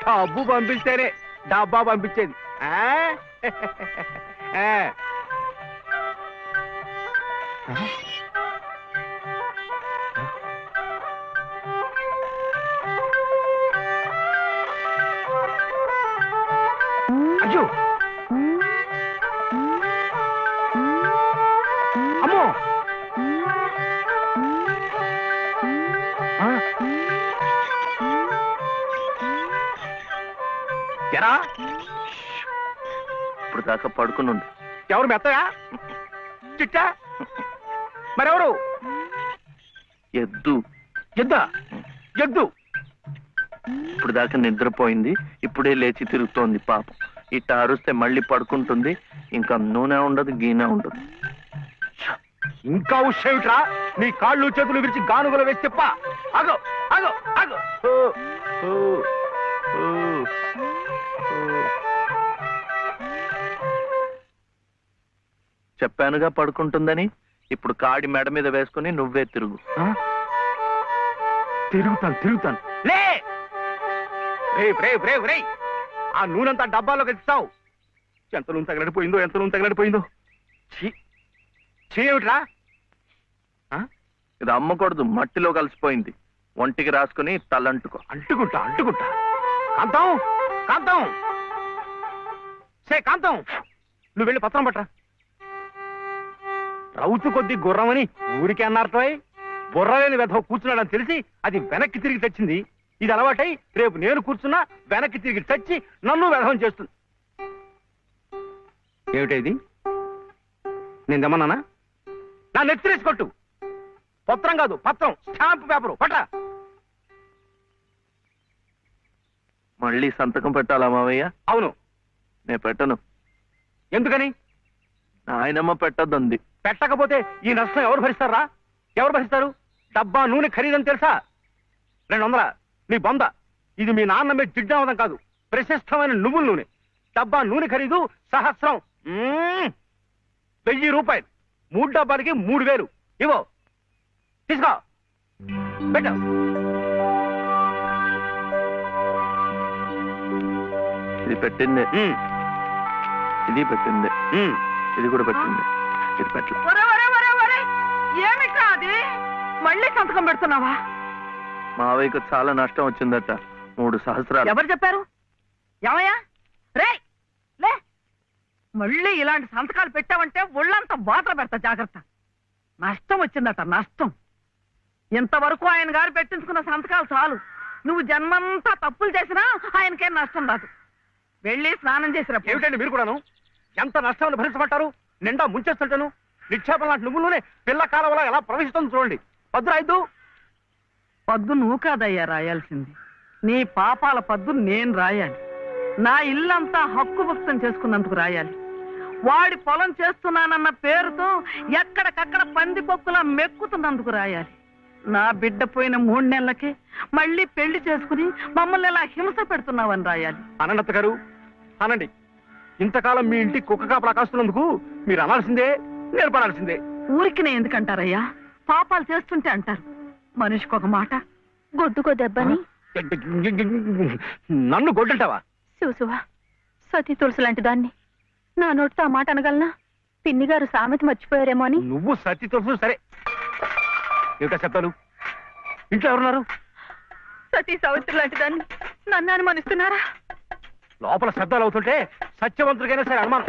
డబ్బు పంపిస్తేనే డబ్బా పంపించేది. అయ్యో అమ్మో ఎరా ఇప్పుడు దాకా పడుకునుండు. ఎవరు మెత్తయా చిట్టా మరెవరు? ఎద్దు. ఎద్దా? ఎద్దు ఇప్పుడు దాకా నిద్రపోయింది, ఇప్పుడే లేచి తిరుగుతోంది పాపం. ఇట్ట అరుస్తే మళ్ళీ పడుకుంటుంది, ఇంకా నూనె ఉండదు గీనె ఉండదు. ఇంకా ఉషేమిట్రా? నీ కాళ్ళు చేతులు విరిచి గానుగలు వేసి చెప్ప. అగో అగో అగో చెప్పానుగా పడుకుంటుందని. ఇప్పుడు కాడి మెడ మీద వేసుకుని నువ్వే తిరుగు. తిరుగుతాను తిరుగుతాను. లే రే ఆ నూనెంతా డబ్బాలోకి ఇస్తావు. ఎంత నూనె తగలడిపోయిందో, ఎంత నూనె తగలడిపోయిందో. ఏమిట్రా? ఇది అమ్మకూడదు, మట్టిలో కలిసిపోయింది. ఒంటికి రాసుకుని తలంటుకో. అంటుకుంటా అంటుకుంటా. కాంతం కాంతం కాంతం నువ్వు వెళ్ళి పత్రం పట్టరా. రౌతు కొద్ది గుర్రమని ఊరికే అన్నారటో. బుర్రలేని వెధవ కూర్చున్నాడని తెలిసి అది వెనక్కి తిరిగి తెచ్చింది. ఇది అలవాటై రేపు నేను కూర్చున్నా వెనక్కి తిరిగి తెచ్చి నన్ను వెధవం చేస్తుంది. ఏమిటైది? నేను తెమ్మన్నానా? నా నెత్తిరేసి కొట్టు. పత్రం కాదు, పత్రం, స్టాంప్ పేపరు పట్ట. మళ్ళీ సంతకం పెట్టాలా మావయ్య? అవును. నేను పెట్టను. ఎందుకని? ఆయనమ్మ పెట్టద్దంది. పెట్టకపోతే ఈ నష్టం ఎవరు భరిస్తారా? ఎవరు భరిస్తారు? డబ్బా నూనె ఖరీదని తెలుసా? 200. నీ బొంద. ఇది మీ నాన్న మీద జిడ్డావదం కాదు, ప్రశస్తమైన నువ్వుల నూనె. డబ్బా నూనె ఖరీదు సహస్రం. 1000 రూపాయలు. 3 డబ్బాలకి 3000. ఇవో తీసుకో, పెట్టు. ఇది పెట్టిందే, ఇది పెట్టిందే, ఇది కూడా పెట్టింది. ఇది పెట్టు. ఏమి కాదు, మళ్ళీ సంతకం పెడుతున్నావా? మావయ్యకు చాలా నష్టం వచ్చిందట, 3 సహస్రాలు. ఎవరు చెప్పారు? ఏమయ్యా రే లే, మళ్ళీ ఇలాంటి సంతకాలు పెట్టావంటే ఒళ్ళంతా బాధలు పెడతా, జాగ్రత్త. నష్టం వచ్చిందట, నష్టం. ఇంతవరకు ఆయన గారు పెట్టించుకున్న సంతకాలు చాలు. నువ్వు జన్మంతా తప్పులు చేసినా ఆయనకేం నష్టం రాదు. వెళ్ళి స్నానం చేసినప్పుడు. ఏమిటండి మీరు కూడాను? ఎంత నష్టాన్ని భరించమంటారు? నిండా ముంచేస్తుంటాను. నిక్షేపం లాంటి నువ్వులోనే పిల్ల కాలంలో ఎలా ప్రవేశిస్తుంది చూడండి. పద్దు రాయద్దు. పద్దు నువ్వు కాదయ్యా రాయాల్సింది, నీ పాపాల పద్దు నేను రాయాలి. నా ఇల్లంతా హక్కు భక్తం చేసుకున్నందుకు రాయాలి. వాడి పొలం చేస్తున్నానన్న పేరుతో ఎక్కడికక్కడ పందికొక్కులా మెక్కుతున్నందుకు రాయాలి. నా బిడ్డ పోయిన 3 నెలలకే మళ్ళీ పెళ్లి చేసుకుని మమ్మల్ని ఎలా హింస పెడుతున్నావని రాయాలి. అనంత గారు అనండి. ఇంతకాలం మీ ఇంటి కుక్క కాపలా కాస్తున్నందుకు మీరు అనాల్సిందే, నేర్పడాల్సిందే. ఊరికి నేను ఎందుకంటారయ్యా? పాపాలు చేస్తుంటే అంటారు. మనిషికి ఒక మాట. గొడ్డుకో దెబ్బని నన్ను గొడ్డంటావా? చూసువా, సతీ తులసి లాంటి దాన్ని నా నోటితో ఆ మాట అనగలనా? పిన్ని గారు సామెత మర్చిపోయారేమో అని. నువ్వు సతీ తులసి సరే. ఏమిటా చెప్తాను? ఇంట్లో ఎవరున్నారు? సతీ సావిత్రి లాంటి దాన్ని నన్ను అనుమానిస్తున్నారా? లోపల శబ్దాలు అవుతుంటే సత్యవంతుడికైనా సరే అనుమానం.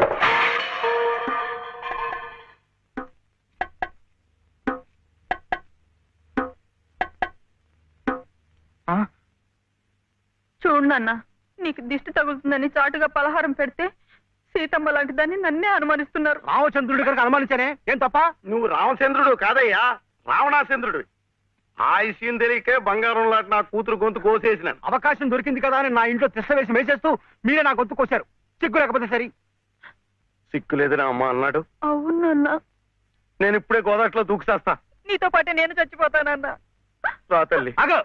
చూడు నాన్న, నీకు దిష్టి తగులుతుందని చాటుగా పలహారం పెడితే సీతమ్మ లాంటి దాన్ని నన్నే అనుమానిస్తున్నారు. రామచంద్రుడి కనుక అనుమానించానే, ఏం తప్ప? నువ్వు రామచంద్రుడు కాదయ్యా, రావణాచంద్రుడు. ఆ విషయం తెలియకే బంగారం లాంటి నా కూతురు గొంతు కోసేసినాను. అవకాశం దొరికింది కదా అని నా ఇంట్లో తిష్ట వేసి మేసేస్తూ మీరే నా గొంతు కోశారు. సిగ్గు లేకపోతే సరి. సిక్కు లేదని అమ్మ అన్నాడు. అవునన్నా, నేను ఇప్పుడే గోదాట్లో దూకుసేస్తా. నీతో పాటే నేను చచ్చిపోతానన్నా. రా తల్లి. అగో,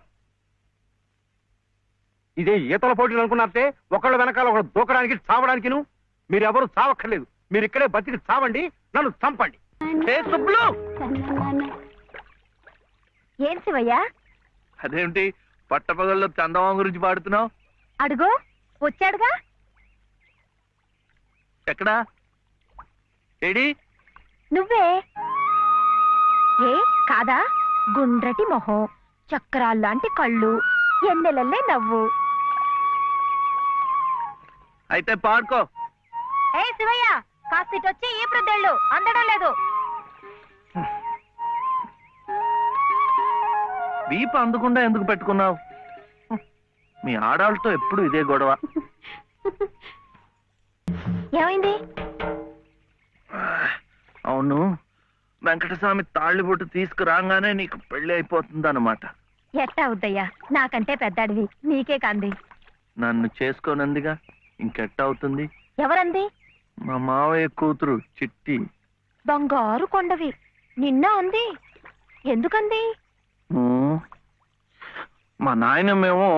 ఇదే ఈతల పోటీలు అనుకున్నారంటే ఒకళ్ళ వెనకాల ఒకళ్ళు దూకడానికి చావడానికి. మీరెవరు చావక్కర్లేదు, మీరు ఇక్కడే బతికి చావండి, నన్ను చంపండి. ఏం శివయ్యా? అదేమిటి పట్టపగల్లో చందమామ గురించి పాడుతున్నావు? అడుగో వచ్చాడుగా. ఎక్కడా ఏడి? నువ్వే. ఏ కాదా? గుండ్రటి మొహం, చక్రాల్లాంటి కళ్ళు, ఎన్నెలల్లే నవ్వు. అయితే పాడుకో. ఏ శివయ్య, కాస్త ఇటొచ్చి ఈ ప్రద్దెళ్ళు అందడం లేదు. వీపు అందకుండా ఎందుకు పెట్టుకున్నావు? మీ ఆడాళ్ళతో ఎప్పుడు ఇదే గొడవ. ఏమైంది? అవును, వెంకటస్వామి తాళ్ళిబొట్టు తీసుకురాగానే నీకు పెళ్లి అయిపోతుంది అన్నమాట. ఎట్టా అవుద్దయ్యా, నాకంటే పెద్దాడివి, నీకే కంది. నన్ను చేసుకోనందిగా, ఇంకెట్ట అవుతుంది? ఎవరంది? మా మావయ్య కూతురు చిట్టి. బంగారు కొండవి, నిన్న అంది. ఎందుకంది? మా నాయనమేమో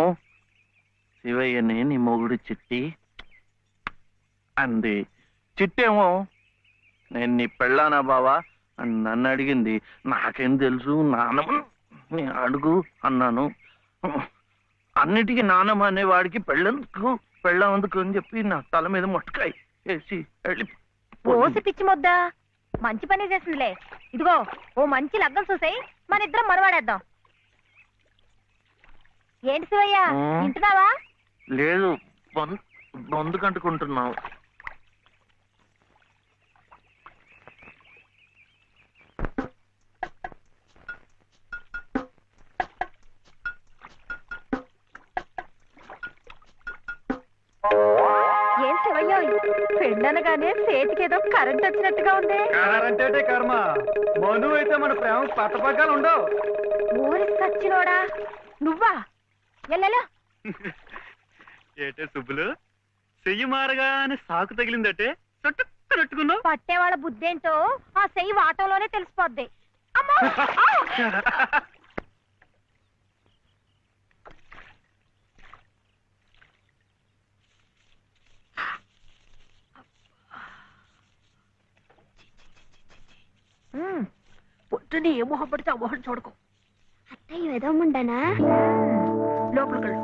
శివయ్యని నీ మొగుడు చిట్టి అంది. చిట్టేమో నేను నీ పెళ్ళానా బావా అని నన్ను అడిగింది. నాకేం తెలుసు, నానమ్మ నీ అడుగు అన్నాను. అన్నిటికీ నానమ్మ అనేవాడికి పెళ్ళందుకు అని చెప్పి నా తల మీద మొట్టకాయ వేసి వెళ్ళి ఓసి పిచ్చి మొద్దా, మంచి పని చేసిందిలే. ఇదిగో ఓ మంచి లగ్గం చూసాయి, మన ఇద్దరం మనవాడేద్దాం. ఏంటి శివయ్య, వింటున్నావా? లేదు, బొందు కంటుకుంటున్నావు. ఏం శివయ్య, పెళ్ళనగానే చేతికేదో కరెంట్ వచ్చినట్టుగా ఉంది. అంటే కర్మ, మను అయితే మన ప్రేమ పట్టపగ్గాలు ఉండవు. ఊరి సచ్చినోడా నువ్వా? ఎల్లెలో ఏటే సుబ్బులు, చెయ్యి మారగానే సాకు తగిలిందటే చుట్టుకున్నావు. పట్టేవాళ్ళ బుద్ధేంటో ఆ చెయ్యి వాటంలోనే తెలిసిపోద్ది. అమ్మో! పొద్దున్న ఏ మొహం పడితే ఆ మొహం చూడకు. అత్తయ్య ఏదో ఉండనా లోపలికి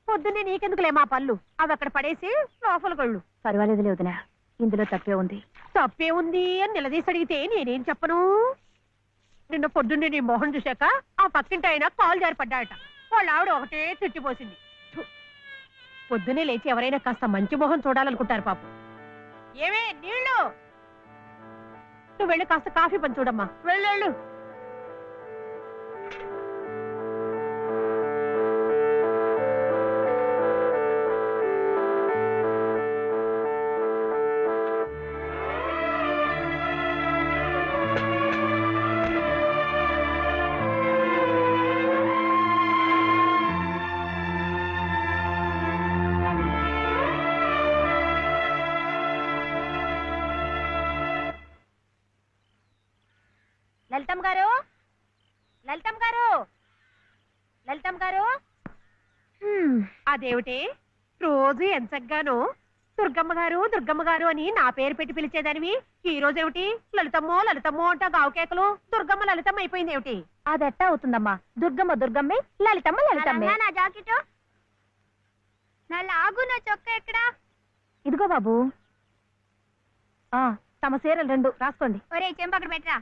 పొద్దున్నే నీకెందుకులే మా పళ్ళు, అవి అక్కడ పడేసి లోపలికి వెళ్ళు. పర్వాలేదులే వదినా, ఇందులో తప్పే ఉంది. తప్పే ఉంది అని నిలదీసి అడిగితే నేనేం చెప్పను? నిన్న పొద్దున్నే నీ మొహం చూశాక ఆ పక్కింటి ఆయన కాలు జారి పడ్డాడట. వాళ్ళ ఆవిడ ఒకటే తిట్టిపోసింది. పొద్దునే లేచి ఎవరైనా కాస్త మంచి మొహం చూడాలనుకుంటారు పాపం. ఏమే నీళ్ళు, నువ్వు వెళ్ళి కాస్త కాఫీ పని చూడమ్మా. వెళ్ళు. లలితమ్మ గారు అదేమిటి రోజు ఎంచగ్గాను దుర్గమ్మ గారు అని నా పేరు పెట్టి పిలిచేదానివి, ఈ రోజు ఏమిటి లలితమ్మో అంటా గావుకేకలు దుర్గమ్మ లలితమ్మ అయిపోయింది ఏమిటి? అదెట్టా అవుతుందమ్మా, దుర్గమ్మే లలితమ్మే. నా జాకెట్ నా లాగు, నా చొక్కా ఎక్కడా? ఇదిగో బాబు, తమ చీరలు 2 రాసుకోండి. ఒరే చెంప అక్కడ పెట్టరా.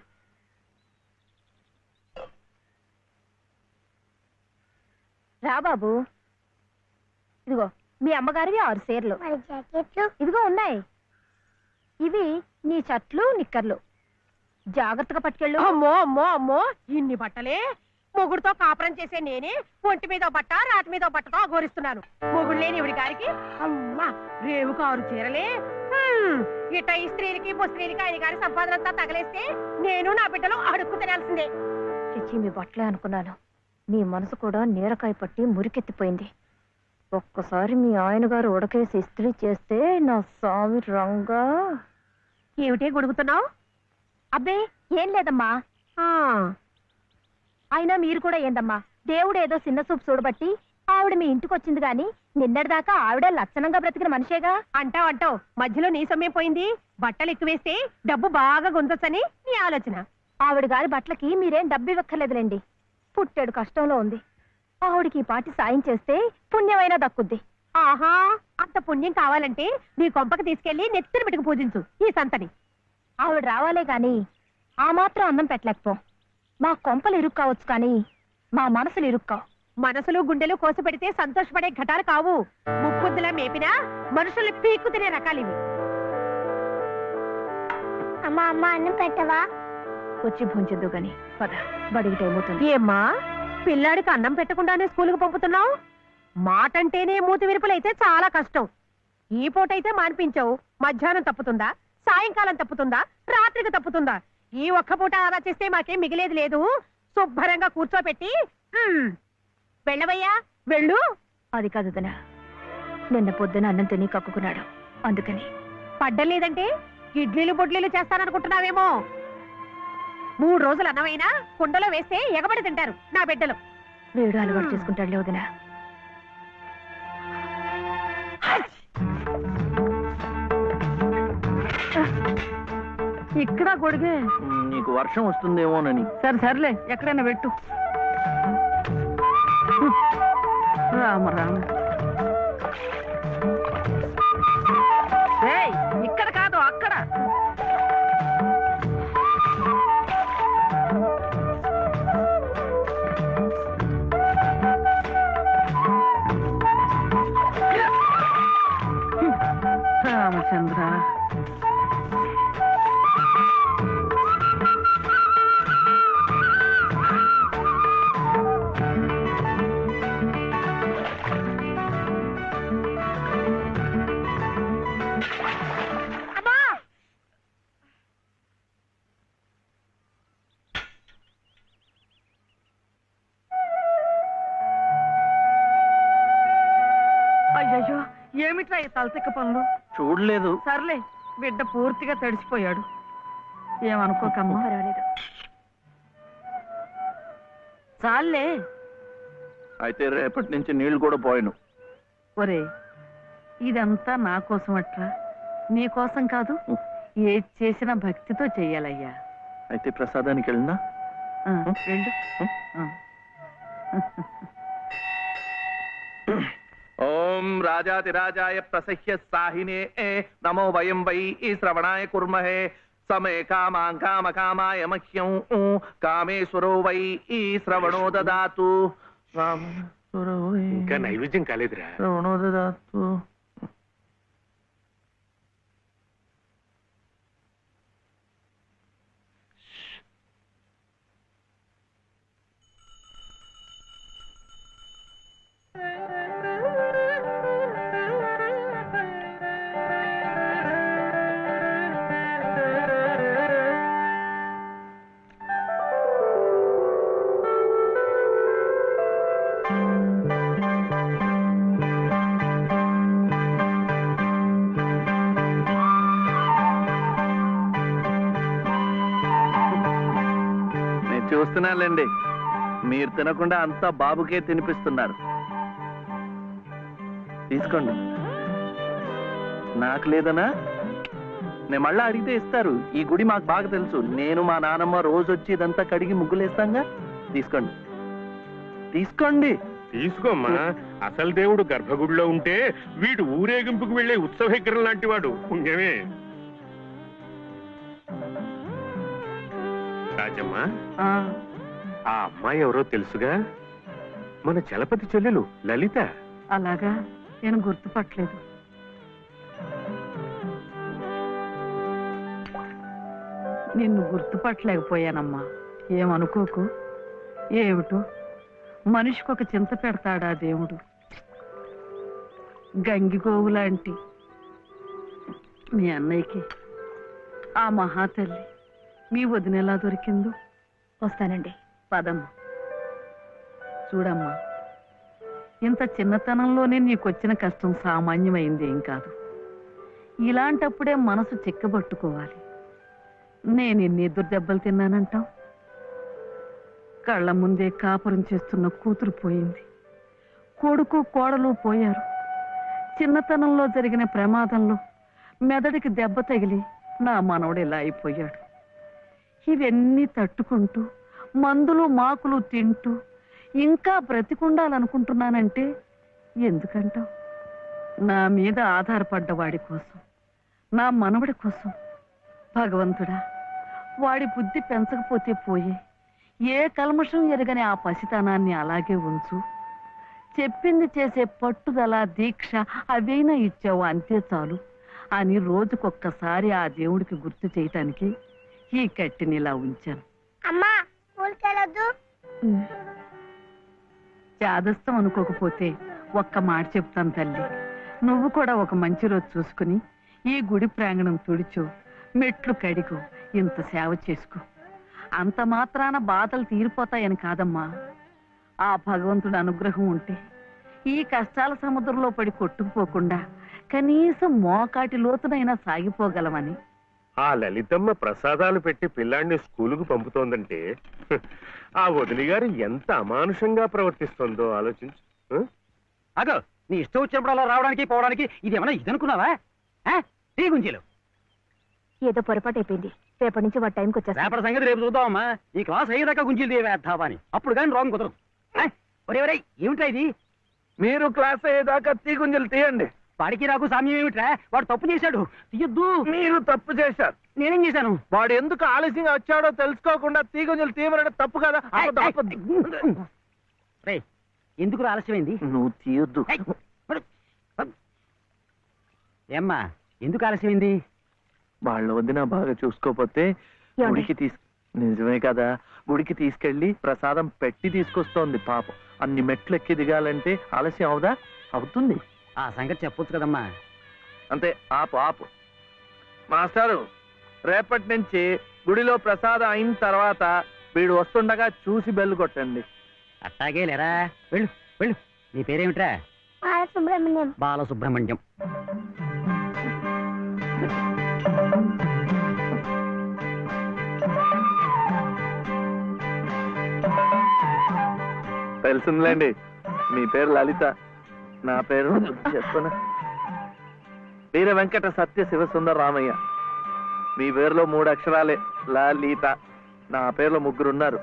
రా బాబు, ఇదిగో మీ అమ్మగారివి 6 చీరలు. మరి జాకెట్లు ఇదిగో ఉన్నాయి. ఇవి నీ చట్లు నిక్కర్లు, జాగ్రత్తగా పట్టుకెళ్ళు. అమ్మో ఇన్ని బట్టలే? మొగుడుతో కాపురం చేసే నేనే ఒంటి మీద బట్ట రాతి మీద బట్టతో అఘోరిస్తున్నాను. మొగుడు లేని ఇవిడి గారికి అమ్మా రేవు 6 చీరలే. ఇట ఈ స్త్రీలకి స్త్రీలకి ఆయన గారి సంపాదన అంతా తగలేస్తే నేను నా బిడ్డలు అడుక్కు తినాల్సిందే. చిచ్చి మీ బట్టలే అనుకున్నాను, మీ మనసు కూడా నీరకాయ పట్టి మురికెత్తిపోయింది. ఒక్కసారి మీ ఆయన గారు ఉడకేసి ఇస్త్రీ చేస్తే నా స్వామి రంగా. ఏమిటే గొడుగుతున్నావు? అబ్బే ఏం లేదమ్మా. అయినా మీరు కూడా ఏందమ్మా, దేవుడు ఏదో చిన్న చూపు చూడబట్టి ఆవిడ మీ ఇంటికి వచ్చింది గాని నిన్నటిదాకా ఆవిడ లక్షణంగా బ్రతికిన మనిషేగా. అంటావు మధ్యలో నీ సమయం పోయింది. బట్టలు ఎక్కువేస్తే డబ్బు బాగా గుంజొచ్చని నీ ఆలోచన. ఆవిడ గారి బట్టలకి మీరేం డబ్బు ఇవ్వక్కర్లేదులేండి. పుట్టాడు కష్టంలో ఉంది. ఆవిడికి ఈ పాటి సాయం చేస్తే పుణ్యమైనా దక్కుద్ది. ఆహా, అంత పుణ్యం కావాలంటే నీ కొంపకి తీసుకెళ్లి నెత్తిన పెట్టుకు పూజించు ఈ సంతని. ఆవిడ రావాలే గాని ఆ మాత్రం అన్నం పెట్టలేకపో. మా కొంపలు ఇరుక్కు కావచ్చు కానీ మా మనసులు ఇరుక్కావు. మనసులు గుండెలు కోసి పెడితే సంతోషపడే ఘటాలు కావు. ముప్పుద్దులా మేపినా మనుషుల్ని పీక్కు తినే రకాలివి. అమ్మా అమ్మ అన్నం పెట్టవా? వచ్చి భుంచొద్దు గాని పద, బడికి టైం అవుతుంది. ఏమ్మా, పిల్లాడికి అన్నం పెట్టకుండానే స్కూల్కి పంపుతున్నావు? మాటంటేనే మూతి విరుపులైతే చాలా కష్టం. ఈ పూటైతే మానిపించావు, మధ్యాహ్నం తప్పుతుందా, సాయంకాలం తప్పుతుందా, రాత్రికి తప్పుతుందా? ఈ ఒక్క పూట ఆదా చేస్తే మాకేం మిగిలేదు లేదు. శుభ్రంగా కూర్చోపెట్టి వెళ్ళవయ్యా, వెళ్ళు. అది కాదు దనా, నిన్న పొద్దున అన్నం తిని కక్కుకున్నాడు, అందుకని. పడ్డలేదంటే ఇడ్లీలు బొడ్లీలు చేస్తాననుకుంటున్నావేమో. 3 రోజులు అన్నమైనా కుండలో వేస్తే ఎగబడి తింటారు నా బిడ్డలు. వేడు అలవాటు చేసుకుంటాడులే వదినా. ఇక్కడ గొడిగే. నీకు వర్షం వస్తుందేమోనని. సరే సర్లే, ఎక్కడైనా పెట్టు. రామ రామ. ఏయ్, ఇక్కడ కాదు అక్కడ. రామచంద్ర, అయ్యయ్యో, ఏమిట్రా ఈ తలతిక్క పనులు? చూడలేదు. సర్లే, బిడ్డ పూర్తిగా తడిసిపోయాడు. ఏమనుకోకమ్మా. పర్వాలేదు. చాలే. అయితే రేపటి నుంచి నీళ్లు కూడా పోయాను. ఒరే, ఇదంతా నా కోసం అట్రా, నీ కోసం కాదు. ఏది చేసినా భక్తితో చెయ్యాలయ్యా. అయితే ప్రసాదానికి వెళ్ళినా వెళ్ళు. ఓం రాజాతిరాజాయ ప్రసహ్య సాహినే నమో వయం వై శ్రవణాయ కుర్మహే సమే కామాం కామ కామాయ మహ్యం కామేశ్వరో వై శ్రవణో దదాతు. ఇంకా నైవేద్యం కాలేదురా. శ్రవణో దదాతు. చూస్తున్నానండి, మీరు తినకుండా అంతా బాబుకే తినిపిస్తున్నారు. తీసుకోండి. నాకు లేదనా? నేను మళ్ళా అడిగితే ఇస్తారు. ఈ గుడి మాకు బాగా తెలుసు. నేను మా నానమ్మ రోజు వచ్చి ఇదంతా కడిగి ముగ్గులేస్తాంగా. తీసుకోండి, తీసుకోండి. తీసుకోమ్మా. అసలు దేవుడు గర్భగుడిలో ఉంటే వీడు ఊరేగింపుకు వెళ్లే ఉత్సవ విగ్రహం లాంటి వాడు. పుణ్యమే. రాజమ్మా, ఆ అమ్మాయి ఎవరో తెలుసుగా? మన చలపతి చెల్లెలు లలిత. అలాగా, నేను గుర్తుపట్టలేదు. నిన్ను గుర్తుపట్టలేకపోయానమ్మా. ఏమనుకోకు. ఏమిటో మనిషికొక చింత పెడతాడా దేవుడు. గంగిగోవు లాంటి మీ అన్నయ్యకి ఆ మహాతల్లి మీ వదిన ఎలా దొరికిందో. వస్తానండి. పదమ్మా. చూడమ్మా, ఇంత చిన్నతనంలోనే నీకొచ్చిన కష్టం సామాన్యమైంది ఏం కాదు. ఇలాంటప్పుడే మనసు చిక్కబట్టుకోవాలి. నేను ఎన్ని ఎదురు దెబ్బలు తిన్నానంటావు? కళ్ళ ముందే కాపురం చేస్తున్న కూతురు పోయింది, కొడుకు కోడలు పోయారు. చిన్నతనంలో జరిగిన ప్రమాదంలో మెదడికి దెబ్బ తగిలి నా మనవడు ఇలా అయిపోయాడు. ఇవన్నీ తట్టుకుంటూ మందులు మాకులు తింటూ ఇంకా బ్రతికుండాలనుకుంటున్నానంటే ఎందుకంటావు? నా మీద ఆధారపడ్డ వాడి కోసం, నా మనవడి కోసం. భగవంతుడా, వాడి బుద్ధి పెంచకపోతే పోయే, ఏ కల్మషం ఎరగని ఆ పసితనాన్ని అలాగే ఉంచు. చెప్పింది చేసే పట్టుదల, దీక్ష అవైనా ఇచ్చావు, అంతే చాలు అని రోజుకొక్కసారి ఆ దేవుడికి గుర్తు చేయటానికి ఈ కట్టిని ఇలా ఉంచాను. అమ్మా స్కూల్కి వెళ్ళొద్దు. చాదస్తం అనుకోకపోతే ఒక్క మాట చెప్తాను తల్లి. నువ్వు కూడా ఒక మంచి రోజు చూసుకుని ఈ గుడి ప్రాంగణం తుడిచు, మెట్లు కడిగు, ఇంత సేవ చేసుకో. అంత మాత్రాన బాధలు తీరిపోతాయని కాదమ్మా. ఆ భగవంతుడి అనుగ్రహం ఉంటే ఈ కష్టాల సముద్రంలో పడి కొట్టుకుపోకుండా కనీసం మోకాటి లోతునైనా సాగిపోగలమని. ఆ లలితమ్మ ప్రసాదాలు పెట్టి పిల్లాడిని స్కూలుకు పంపుతోందంటే ఆ వదిలి గారు ఎంత అమానుషంగా ప్రవర్తిస్తుందో ఆలోచించు. అగో, నీ ఇష్టం వచ్చినప్పుడు అలా రావడానికి పోవడానికి ఇది ఏమన్నా ఇదనుకున్నావా? టీ గుంజీలు ఏదో పొరపాటు అయిపోయింది. రేపటి నుంచి వాడి టైంకి వచ్చేస్తా. రేపటి సంగతి రేపు చూద్దామమ్మా. ఈ క్లాస్ అయ్యేదాకా గుంజీలు వేద్దావా అని, అప్పుడు కానీ రాంగ్ కుదరదు. ఒరే ఒరే, ఏమిట్రా ఇది? మీరు క్లాస్ అయ్యేదాకా తీగుంజలు తీయండి. వాడికి నాకు సామ్యం ఏమిట్రా? వాడు తప్పు చేశాడు, తీయొద్దు. మీరు తప్పు చేశారు. నేనేం చేశాను? వాడు ఎందుకు ఆలస్యంగా వచ్చాడో తెలుసుకోకుండా తీగుంజలు తీయమనడం తప్పు కదా. రే, ఎందుకు ఆలస్యమైంది? నువ్వు తీయొద్దు. ఏమ్మా, ఎందుకు ఆలస్యమైంది? వాళ్ళ వదిన బాగా చూసుకోపోతే గుడికి నిజమే కదా, గుడికి తీసుకెళ్లి ప్రసాదం పెట్టి తీసుకొస్తోంది పాపం. అన్ని మెట్లు ఎక్కి దిగాలంటే ఆలస్యం అవుదా? అవుతుంది. ఆ సంగతి చెప్పొచ్చు కదమ్మా. అంతే, ఆపు ఆపు. మాస్టారు, రేపటి నుంచి గుడిలో ప్రసాదం అయిన తర్వాత వీడు వస్తుండగా చూసి బెల్లు కొట్టండి. అట్టాగే లేరా, వెళ్ళు వెళ్ళు. నీ పేరేమిట్రా? బాలసుబ్రహ్మణ్యం. బాలసుబ్రహ్మణ్యం. తెలిసిందిలేండి, మీ పేరు లలిత, నా పేరు చెప్పనా, వీర వెంకట సత్య శివసుందర రామయ్య. మీ పేరులో 3 అక్షరాలే, లలిత. నా పేరులో 3 ఉన్నారు.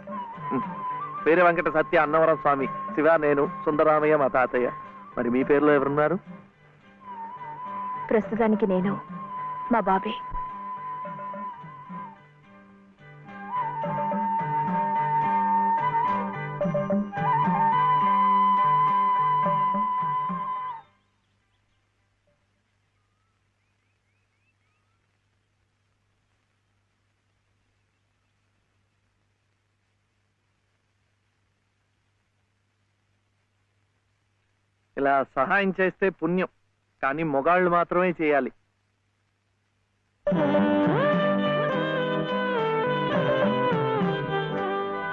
వీర వెంకట సత్య అన్నవరం స్వామి, శివ నేను, సుందరరామయ్య మా తాతయ్య. మరి మీ పేరులో ఎవరున్నారు? ప్రస్తుతానికి నేను, మా బాబే. ఇలా సహాయం చేస్తే పుణ్యం, కానీ మొగాళ్ళు మాత్రమే చేయాలి.